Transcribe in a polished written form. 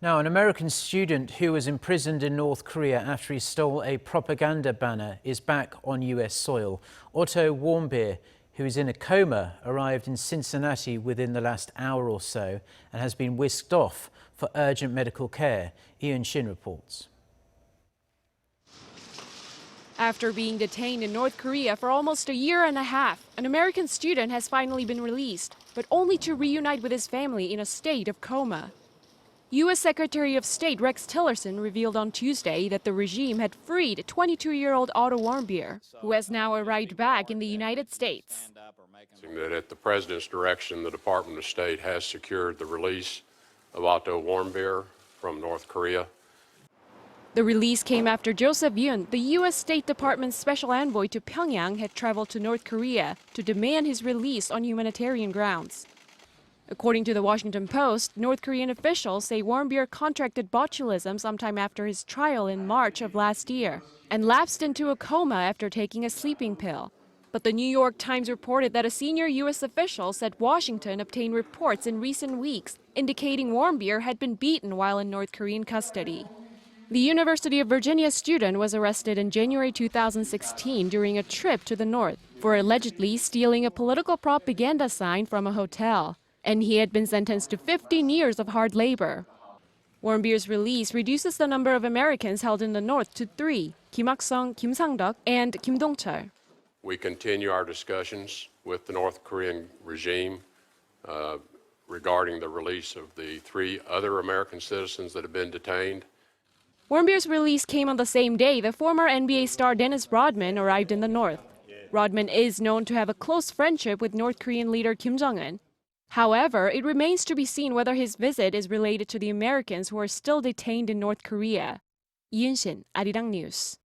Now, an American student who was imprisoned in North Korea after he stole a propaganda banner is back on US soil. Otto Warmbier, who is in a coma, arrived in Cincinnati within the last hour or so and has been whisked off for urgent medical care. Unshin reports. After being detained in North Korea for almost a year and a half, an American student has finally been released, but only to reunite with his family in a state of coma. U.S. Secretary of State Rex Tillerson revealed on Tuesday that the regime had freed 22-year-old Otto Warmbier, who has now arrived back in the United States. That at the President's direction, the Department of State has secured the release of Otto Warmbier from North Korea. The release came after Joseph Yun, the U.S. State Department's special envoy to Pyongyang, had traveled to North Korea to demand his release on humanitarian grounds. According to the Washington Post, North Korean officials say Warmbier contracted botulism sometime after his trial in March of last year and lapsed into a coma after taking a sleeping pill. But the New York Times reported that a senior U.S. official said Washington obtained reports in recent weeks indicating Warmbier had been beaten while in North Korean custody. The University of Virginia student was arrested in January 2016 during a trip to the north for allegedly stealing a political propaganda sign from a hotel, and he had been sentenced to 15 years of hard labor. Warmbier's release reduces the number of Americans held in the north to 3, Kim Hak-sung, Kim Sang-duk, and Kim Dong-chul. We continue our discussions with the North Korean regime regarding the release of the 3 other American citizens that have been detained. Warmbier's release came on the same day the former NBA star Dennis Rodman arrived in the north. Rodman is known to have a close friendship with North Korean leader Kim Jong-un. However, it remains to be seen whether his visit is related to the Americans who are still detained in North Korea. Unshin, Arirang News.